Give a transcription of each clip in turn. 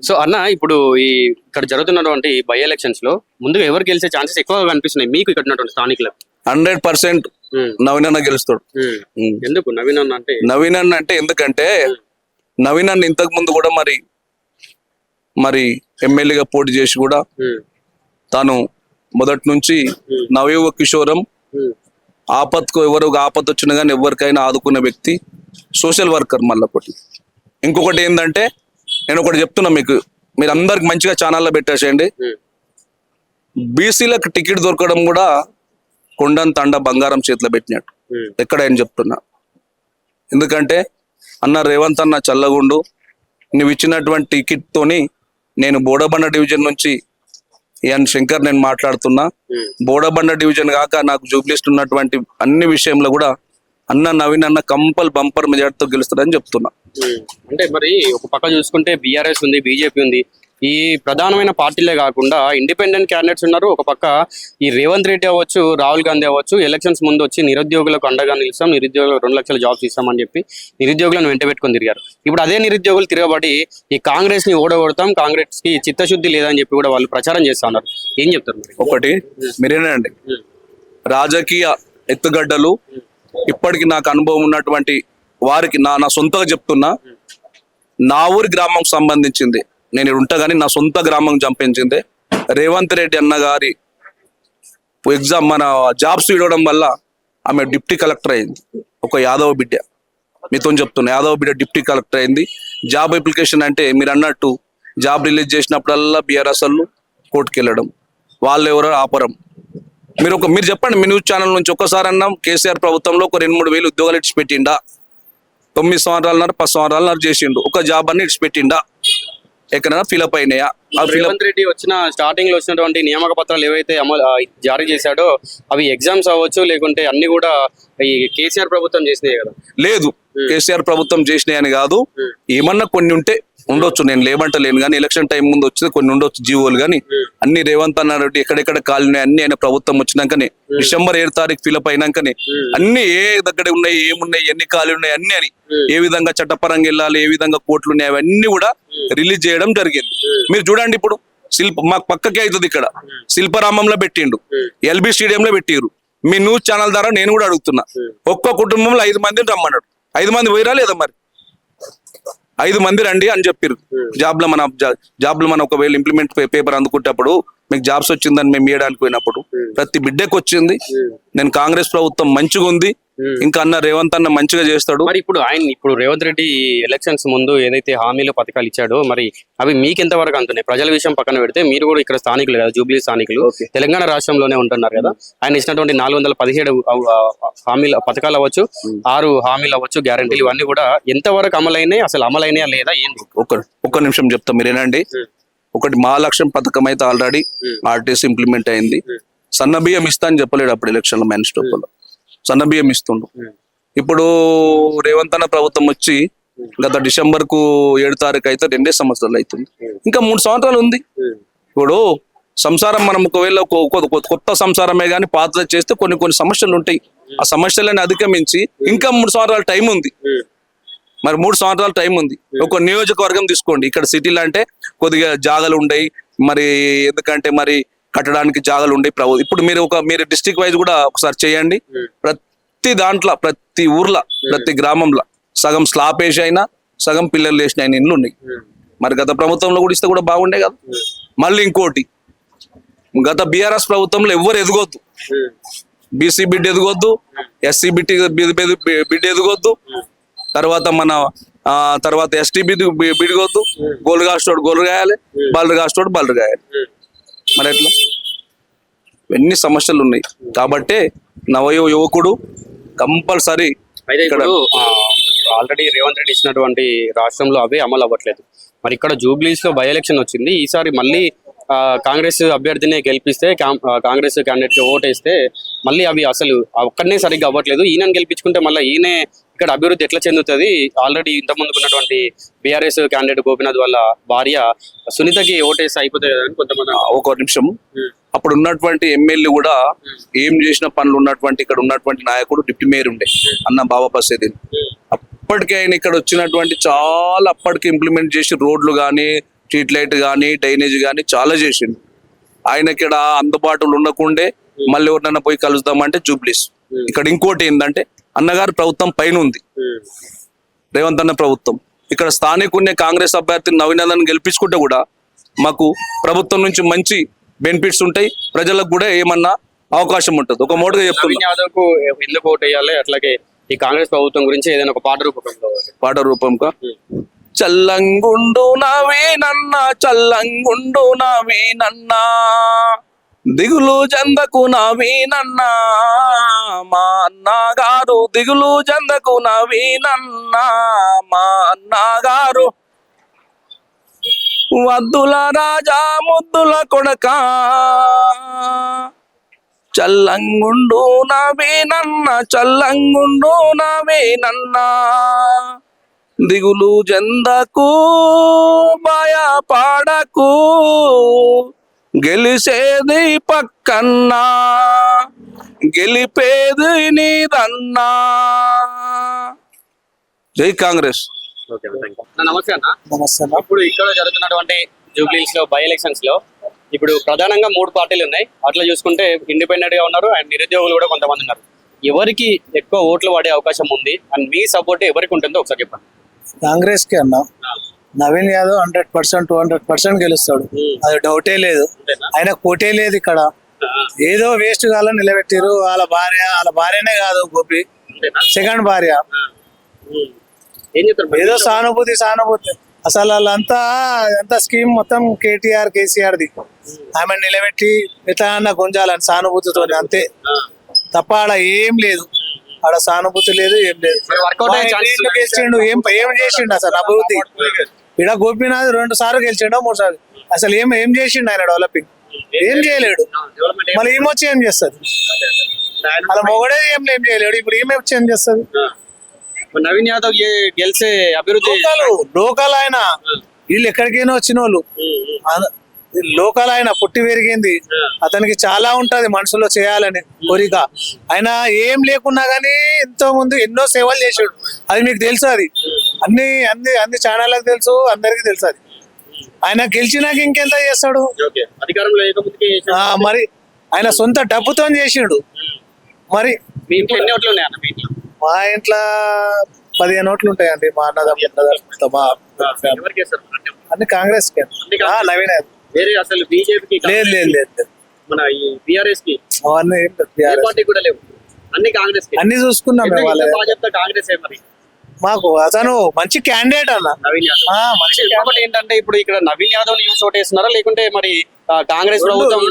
So అన్న ఇప్పుడు ఈ ఇక్కడ జరుగుతున్నటువంటి బై ఎలక్షన్స్ లో ముందుగా ఎవరు గెలిచే ఛాన్సెస్ ఎక్కువగా కనిపిస్తున్నాయి మీకు ఇక్కడ ఉన్నటువంటి స్థానికులకు? 100% నవీన్ అన్న గెలుస్తాడు. ఎందుకు నవీన్ అన్న అంటే? నవీన్ అన్న అంటే ఎందుకంటే నవీన్ అన్న ఇంతకు ముందు కూడా మరి ఎమ్మెల్యేగా పోటీ చేసి కూడా తాను మొదటి నుంచి నవయువ కిషోరం, ఆపత్కు ఎవరు ఆపత్ వచ్చినా కానీ ఎవరికైనా ఆదుకునే వ్యక్తి, సోషల్ వర్కర్. మళ్ళీ ఇంకొకటి ఏంటంటే నేను ఒకటి చెప్తున్నా మీకు, మీరు అందరికి మంచిగా ఛానల్లో పెట్టేసేయండి. బీసీలకు టికెట్ దొరకడం కూడా కొండంత అండ బంగారం చేతిలో పెట్టినట్టు ఎక్కడ ఆయన చెప్తున్నా. ఎందుకంటే అన్న రేవంత్ అన్న చల్లగుండు, నువ్వు ఇచ్చినటువంటి టికెట్ తోని నేను బోడబండ డివిజన్ నుంచి ఎన్ శంకర్ నేను మాట్లాడుతున్నా. బోడబండ డివిజన్ కాక నాకు జూబ్లీస్ట్ ఉన్నటువంటి అన్ని విషయంలో కూడా అన్న నవీన్ అన్న బంపర్ మెజార్టీతో గెలుస్తాడని చెప్తున్నా. అంటే మరి ఒక పక్క చూసుకుంటే బీఆర్ఎస్ ఉంది, బీజేపీ ఉంది, ఈ ప్రధానమైన పార్టీలే కాకుండా ఇండిపెండెంట్ క్యాండిడేట్స్ ఉన్నారు. ఒక పక్క ఈ రేవంత్ రెడ్డి అవ్వచ్చు, రాహుల్ గాంధీ అవ్వచ్చు, ఎలక్షన్స్ ముందు వచ్చి నిరుద్యోగులకు అండగా నిలుస్తాం, నిరుద్యోగులకు 2 లక్షల జాబ్స్ ఇస్తామని చెప్పి నిరుద్యోగులను వెంట పెట్టుకొని తిరిగారు. ఇప్పుడు అదే నిరుద్యోగులు తిరగబడి ఈ కాంగ్రెస్ ని ఓడగొడతాం, కాంగ్రెస్ కి చిత్తశుద్ధి లేదని చెప్పి కూడా వాళ్ళు ప్రచారం చేస్తా ఉన్నారు. ఏం చెప్తారు మరి? ఒకటి మీరేనండి, రాజకీయ ఎత్తుగడ్డలు ఇప్పటికి నాకు అనుభవం ఉన్నటువంటి వారికి నా సొంతగా చెప్తున్నా, నా ఊరి గ్రామం సంబంధించింది, నేను ఉంటా కానీ నా సొంత గ్రామం చంపించింది రేవంత్ రెడ్డి అన్న గారి ఎగ్జామ్ మన జాబ్స్ ఇవ్వడం వల్ల ఆమె డిప్టీ కలెక్టర్ అయింది. ఒక యాదవ బిడ్డ, మీతో చెప్తున్నా, యాదవ బిడ్డ డిప్టీ కలెక్టర్ అయింది. జాబ్ అప్లికేషన్ అంటే మీరు అన్నట్టు జాబ్ రిలీజ్ చేసినప్పుడల్లా బీఆర్ఎస్ వాళ్ళు కోర్టుకు వెళ్ళడం, వాళ్ళు ఎవరో ఆపరం. మీరు చెప్పండి, మీ న్యూస్ ఛానల్ నుంచి ఒక్కసారి అన్నాం కేసీఆర్ ప్రభుత్వంలో ఒక 2-3 వేలు ఉద్యోగాలు ఇడిచిపెట్టిండా? 9 సంవత్సరాలన్నర 10 సంవత్సరాలన్నర చేసిండు, ఒక జాబ్ అన్ని ఇడిచిపెట్టిండా? ఎక్కడైనా ఫిలప్ అయినాయా? రేవంత్ రెడ్డి వచ్చిన స్టార్టింగ్ లో వచ్చినటువంటి నియామక పత్రాలు ఏవైతే జారీ చేశాడో అవి ఎగ్జామ్స్ అవ్వచ్చు, లేకుంటే అన్ని కూడా ఈ కేసీఆర్ ప్రభుత్వం చేసినాయి కదా? లేదు, కేసీఆర్ ప్రభుత్వం చేసినాయి అని కాదు, ఏమన్నా కొన్ని ఉంటే ఉండొచ్చు, నేను లేమంటలేను కానీ ఎలక్షన్ టైం ముందు వచ్చేది కొన్ని ఉండొచ్చు జీవోలు. కానీ అన్ని రేవంత్ అన్న రెడ్డి ఎక్కడెక్కడ కాలినాయి అన్ని ఆయన ప్రభుత్వం వచ్చినాకనే, December 7 తారీఖు ఫిలప్ అయినాకనే అన్ని ఏ దగ్గర ఉన్నాయి, ఏమున్నాయి, ఎన్ని ఖాళీ ఉన్నాయి అన్ని అని, ఏ విధంగా చట్టపరంగా వెళ్ళాలి, ఏ విధంగా కోర్టులు ఉన్నాయి, అవన్నీ కూడా రిలీజ్ చేయడం జరిగింది. మీరు చూడండి, ఇప్పుడు మాకు పక్కకే అవుతుంది, ఇక్కడ శిల్పరామంలో పెట్టిండు, ఎల్బీ స్టేడియంలో పెట్టిరు. మీ న్యూస్ ఛానల్ ద్వారా నేను కూడా అడుగుతున్నా, ఒక్క కుటుంబంలో 5 మందిని రమ్మన్నాడు, 5 మంది పోయిరా లేదా? మరి 5 మంది రండి అని చెప్పారు. జాబ్లో మనం ఒకవేళ ఇంప్లిమెంట్ పేపర్ అందుకుంటప్పుడు మీకు జాబ్స్ వచ్చిందని మేము ఇవ్వడానికి పోయినప్పుడు ప్రతి బిడ్డకు వచ్చింది. నేను కాంగ్రెస్ ప్రభుత్వం మంచిగా ఉంది, ఇంకా అన్న రేవంత్ అన్న మంచిగా చేస్తాడు. మరి ఇప్పుడు రేవంత్ రెడ్డి ఎలక్షన్స్ ముందు ఏదైతే హామీలు పథకాలు ఇచ్చాడో మరి అవి మీకు ఎంతవరకు అందుతున్నాయి? ప్రజల విషయం పక్కన పెడితే మీరు కూడా ఇక్కడ స్థానికులు కదా, జూబ్లీ స్థానికులు, తెలంగాణ రాష్ట్రంలోనే ఉంటున్నారు కదా. ఆయన ఇచ్చినటువంటి 417 హామీల పథకాలు అవ్వచ్చు, 6 హామీలు అవ్వచ్చు, గ్యారంటీలు, ఇవన్నీ కూడా ఎంతవరకు అమలైనాయి, అసలు అమలైనాయా లేదా ఏంటి? ఒక్క నిమిషం చెప్తా, మీరేనండి. ఒకటి మహాలక్ష్యం పథకం అయితే ఆల్రెడీ ఆర్టీసీ ఇంప్లిమెంట్ అయింది. సన్నబియ్యం ఇస్తా అని చెప్పలేడు అప్పుడు ఎలక్షన్ల మేనిఫెస్టోలో, సన్నబియ్యం ఇస్తుండు. ఇప్పుడు రేవంత్ అన్న ప్రభుత్వం వచ్చి గత December 7 తారీఖు అయితే 2 సంవత్సరాలు అవుతుంది, ఇంకా 3 సంవత్సరాలు ఉంది. ఇప్పుడు సంసారం మనం ఒకవేళ కొత్త సంసారమే కానీ పాత చేస్తే కొన్ని సమస్యలు ఉంటాయి, ఆ సమస్యలని అధిగమించి ఇంకా 3 సంవత్సరాల టైం ఉంది. మరి 3 సంవత్సరాల టైం ఉంది. ఒక నియోజకవర్గం తీసుకోండి, ఇక్కడ సిటీలో అంటే కొద్దిగా జాగాలు ఉండయి, మరి ఎందుకంటే మరి కట్టడానికి జాగాలు ఉండయి. ఇప్పుడు మీరు డిస్ట్రిక్ట్ వైజ్ కూడా ఒకసారి చేయండి, ప్రతి దాంట్లో, ప్రతి ఊర్లో, ప్రతి గ్రామంలో సగం స్లాబ్ వేసి అయినా, సగం పిల్లలు వేసిన అయిన ఇండ్లు ఉన్నాయి. మరి గత ప్రభుత్వంలో కూడా ఇస్తే కూడా బాగుండే కదా. మళ్ళీ ఇంకోటి, గత బీఆర్ఎస్ ప్రభుత్వంలో ఎవ్వరు ఎదగొద్దు, బీసీ బిడ్డ ఎదగొద్దు, ఎస్సీ బిడ్డ ఎదగొద్దు, తర్వాత ఎస్టీ బిడిగొద్దు, గోలు కాస్టోడు గోలు గాయాలి, బలరు కాస్టోడు బలరు గాయాలి. మరి ఎట్లా? ఎన్ని సమస్యలు ఉన్నాయి. కాబట్టి యువకుడు కంపల్సరీ. ఆల్రెడీ రేవంత్ రెడ్డి ఇచ్చినటువంటి రాష్ట్రంలో అవే అమలు అవ్వట్లేదు. మరి ఇక్కడ జూబ్లీస్ లో బై ఎలక్షన్ వచ్చింది, ఈసారి మళ్ళీ కాంగ్రెస్ అభ్యర్థినే గెలిపిస్తే, కాంగ్రెస్ క్యాండిడేట్ కి ఓటేస్తే మళ్ళీ అవి అసలు ఒక్కడనే సరిగ్గా అవ్వట్లేదు. ఈయనను గెలిపించుకుంటే మళ్ళీ ఈయనే ఇక్కడ అభివృద్ధి ఎట్లా చెందుతుంది? ఆల్రెడీ ఇంతకుముందుకు ఉన్నటువంటి బీఆర్ఎస్ క్యాండిడేట్ గోపీనాథ్ వాళ్ళ భార్య సునీతకి ఓటేసి అయిపోతుంది అని కొంతమంది. ఒక నిమిషం, అప్పుడు ఉన్నటువంటి ఎమ్మెల్యే కూడా ఏం చేసిన పనులు ఉన్నటువంటి ఇక్కడ ఉన్నటువంటి నాయకుడు డిప్యూటీ మేయర్ ఉండే అన్న బాబా పసేది. అప్పటికే ఆయన ఇక్కడ వచ్చినటువంటి చాలా అప్పటికి ఇంప్లిమెంట్ చేసి రోడ్లు కానీ స్ట్రీట్ లైట్ కానీ డ్రైనేజ్ కానీ చాలా చేసిండు. ఆయన ఇక్కడ అందుబాటులో ఉండకుండే మళ్ళీ ఎవరినైనా పోయి కలుద్దామంటే జూబ్లీస్. ఇక్కడ ఇంకోటి ఏంటంటే అన్నగారి ప్రభుత్వం పైన ఉంది, రేవంత్ అన్న ప్రభుత్వం. ఇక్కడ స్థానికున్నే కాంగ్రెస్ అభ్యర్థిని నవీనందన్ గెలిపించుకుంటే కూడా మాకు ప్రభుత్వం నుంచి మంచి బెనిఫిట్స్ ఉంటాయి, ప్రజలకు కూడా ఏమన్నా అవకాశం ఉంటుంది. ఒక మోటుగా చెప్తున్నా. నవీన్ యాదవ్ కు ఎందుకు ఓటు వేయాలి, అట్లాగే ఈ కాంగ్రెస్ ప్రభుత్వం గురించి ఏదైనా ఒక పాట రూపంగా చల్లంగుండు నవీనన్న చల్లంగుండు నవీనన్న దిగులు జందకు నవీనన్న మా అన్నగారు దిగులు జందకు నవీనన్న మా అన్నగారు వద్దుల రాజా ముద్దుల కొడక చల్లంగుండు నవీనన్న చల్లంగుండు నవీనన్న దిగులు జందకు భయపడకు గెలిసేది పక్కన్నా గెలిపేది నీదన్నా. జై కాంగ్రెస్. నమస్తే అన్న. నమస్తే అన్న. ఇప్పుడు ఇక్కడ జరుగుతున్నటువంటి జూబ్లీస్ లో బై ఎలక్షన్స్ లో ఇప్పుడు ప్రధానంగా 3 పార్టీలు ఉన్నాయి. అట్లా చూసుకుంటే ఇండిపెండెంట్ గా ఉన్నారు అండ్ నిరుద్యోగులు కూడా కొంతమంది ఉన్నారు. ఎవరికి ఎక్కువ ఓట్లు పడే అవకాశం ఉంది అండ్ మీ సపోర్ట్ ఎవరికి ఉంటుందో ఒకసారి చెప్పండి. కాంగ్రెస్ కి అన్న నవీన్ యాదవ్ 100% 200% గెలుస్తాడు, అది డౌటే లేదు. ఆయన కోటే లేదు ఇక్కడ. ఏదో వేస్ట్ గాలో నిలబెట్టారు. వాళ్ళ భార్యనే కాదు గోపి, సెకండ్ భార్య. ఏం చెప్తారు? ఏదో సానుభూతి అసలు వాళ్ళంతా అంత స్కీమ్ మొత్తం కేటీఆర్ కేసీఆర్ది. ఆమె నిలబెట్టి ఎట్లా గుంజాలని సానుభూతితో, అంతే తప్ప ఆడ ఏం లేదు. ఆడ సానుభూతి లేదు, ఏం లేదు. గెలిచిండు, ఏం చేసిండు అసలు అభివృద్ధి? ఇక్కడ గోపీనాథ్ 2 సార్లు గెలిచిండో 3 సార్లు. అసలు ఏం చేసిండు ఆయన డెవలపింగ్? ఏం చేయలేడు. మళ్ళీ ఏమొచ్చి ఏం చేస్తుంది? అలా మొగడే ఏం చేయలేడు. ఇప్పుడు ఏమొచ్చి ఏం చేస్తుంది? నవీన్ యాదవ్ గెలిచే అభివృద్ధి లోకల్ ఆయన. వీళ్ళు ఎక్కడికైనా వచ్చిన వాళ్ళు లోకల్ ఆయన పుట్టి పెరిగింది. అతనికి చాలా ఉంటది మనసులో చేయాలని కోరిక. ఆయన ఏం లేకున్నా గానీ ఎంతో ముందు ఎన్నో సేవలు చేసాడు. అది మీకు తెలుసు. అది అన్ని ఛానళ్ళకి తెలుసు, అందరికి తెలుసు. అది ఆయన గెలిచినాక ఇంకెంత చేస్తాడు? అధికారంలో మరి ఆయన సొంత డబ్బుతో చేసిండు. మరి మీ ఇంట్లో ఎన్ని ఓట్లు ఉన్నాయన్న? మీ ఇంట్లో? మా ఇంట్లో 15 ఓట్లు ఉంటాయండి. మా అన్ని కాంగ్రెస్ కి. నవీన్ యాదవ్ వేరే అసలు బీజేపీకి లేదు. మన ఈ బీఆర్ఎస్ కి అవన్నీ పార్టీ కూడా లేవు, అన్ని కాంగ్రెస్ కి. అన్ని చూసుకున్నాం. కాంగ్రెస్ మరి మాకు అతను మంచి క్యాండిడేట్ అన్న నవీన్ యాదవ్. ఇంకొకటి ఏంటంటే ఇప్పుడు ఇక్కడ నవీన్ యాదవ్ యూస్ ఓటేస్తున్నారా లేకుంటే మరి కాంగ్రెస్ ప్రభుత్వం?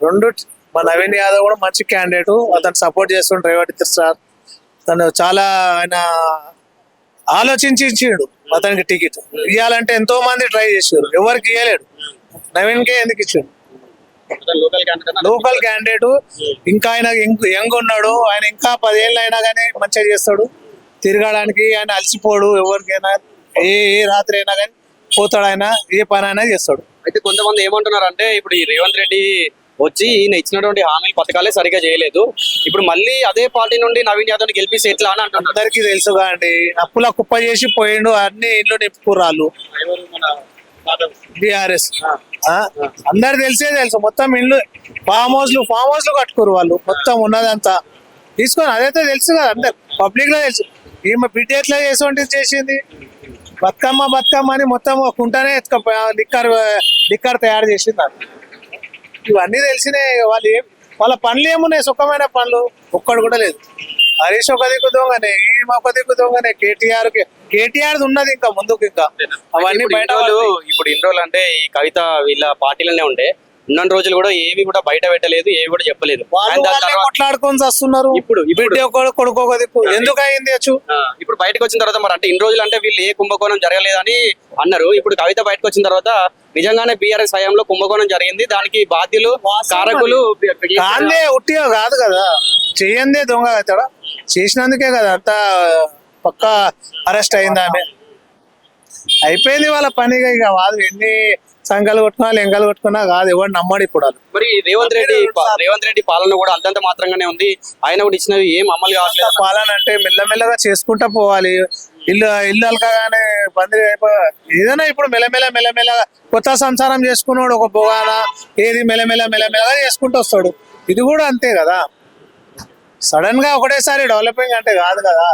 రెండు. మా నవీన్ యాదవ్ కూడా మంచి క్యాండిడేట్. అతను సపోర్ట్ చేస్తుండ్రు రేవంత్ సార్. తను చాలా ఆయన ఆలోచించి ఇచ్చిండు అతనికి టికెట్ ఇవ్వాలంటే. ఎంతో మంది ట్రై చేసారు, ఎవరికి ఇవ్వలేడు. నవీన్ కే ఎందుకు ఇచ్చాడు? Local candidate. ఇంకా ఆయన యంగ్ ఉన్నాడు. ఆయన ఇంకా 10 ఏళ్ళు అయినా కానీ మంచిగా చేస్తాడు. తిరగడానికి ఆయన అలసిపోడు. ఎవరికైనా ఏ రాత్రి అయినా కానీ పోతాడు. ఆయన ఏ పని అయినా చేస్తాడు. అయితే కొంతమంది ఏమంటున్నారు అంటే ఇప్పుడు ఈ రేవంత్ రెడ్డి వచ్చి ఈయన ఇచ్చినటువంటి హామీలు పథకాలే సరిగా చేయలేదు, ఇప్పుడు మళ్ళీ అదే పార్టీ నుండి నవీన్ యాదవ్ గెలిపిస్తే ఎట్లా అని అంటున్నారు. అందరికీ తెలుసు కాండి, అప్పుల కుప్ప చేసి పోయిండు. అన్ని ఇల్లు నింపుకురాళ్ళు బీఆర్ఎస్. అందరు తెలుసు. మొత్తం ఇల్లు ఫామ్ హౌస్లు కట్టుకోరు వాళ్ళు. మొత్తం ఉన్నదంతా తీసుకొని అదైతే తెలుసు కదా, అందరు పబ్లిక్ లో తెలుసు. ఈమె బిడ్డ ఎట్లా చేసింది? బతుకమ్మ అని మొత్తం కుంటానే లిక్కర్ తయారు చేసింది. ఇవన్నీ తెలిసినాయి. వాళ్ళ పనులు ఏమున్నాయి? సుఖమైన పనులు ఒక్కడు కూడా లేదు. హరీష్ ఒక దిక్కు దొంగనే, ఈమె ఒక దిక్కు దొంగనే. కేటీఆర్ ఉన్నది ఇంకా ముందుకు. ఇంకా అవన్నీ బయట. ఇప్పుడు ఇన్ని రోజులు అంటే ఈ కవిత వీళ్ళ పార్టీలోనే ఉండే ఉన్న రోజులు కూడా ఏవి కూడా బయట పెట్టలేదు, ఏవి కూడా చెప్పలేదు. కొట్లాడుకొని వస్తున్నారు. ఇప్పుడు కొడుకు ఒక దిక్కు. ఎందుకు అయింది? ఇప్పుడు బయటకు వచ్చిన తర్వాత మరి అంటే ఇన్ని రోజులు అంటే వీళ్ళు ఏ కుంభకోణం జరగలేదని అన్నారు. ఇప్పుడు కవిత బయటకు వచ్చిన తర్వాత నిజంగానే బీఆర్ఎస్ హయాంలో కుంభకోణం జరిగింది, దానికి బాధ్యులు కారకులు ఉట్టిగా కాదు కదా. చెయ్యందే దొంగ అవుతాడా? చేసినందుకే కదా అంతా పక్కా అరెస్ట్ అయింది. ఆమె అయిపోయింది వాళ్ళ పనిగా. ఇక వాళ్ళు ఎన్ని సంఘాలు కొట్టుకున్నా లెంగాలు కొట్టుకున్నా కాదు, ఎవరు నమ్మడు ఇప్పుడు. మరి రేవంత్ రెడ్డి పాలన కూడా అంతంత మాత్రంగానే ఉంది. ఆయన కూడా ఇచ్చినవి ఏం అమలు కావట్లేదు. పాలన అంటే మెల్లమెల్లగా చేసుకుంటా పోవాలి. ఇల్లు అలకగానే పందిరి ఏదైనా ఇప్పుడు మెల్లమెల్ల కొత్త సంసారం చేసుకున్నాడు ఒక పొగాన ఏది మెల్లమెల్లగా చేసుకుంటూ వస్తాడు. ఇది కూడా అంతే కదా, సడన్ గా ఒకటేసారి డెవలపింగ్ అంటే కాదు కదా.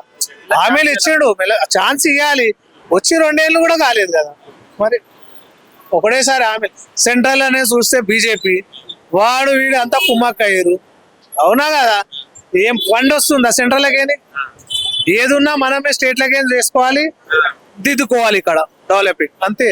హామీలు ఇచ్చాడు, ఛాన్స్ ఇవ్వాలి. వచ్చి 2 ఏళ్ళు కూడా కాలేదు కదా, మరి ఒకటేసారి హామీ. సెంట్రల్ అనేది చూస్తే బీజేపీ వాడు వీడు అంతా కుమ్మక్కయ్యారు. అవునా కదా, ఏం ఫండ్ వస్తుందా సెంట్రల్కేని? ఏది ఉన్నా మనమే స్టేట్లకేం చేసుకోవాలి, దిద్దుకోవాలి ఇక్కడ డెవలపింగ్ అంతే.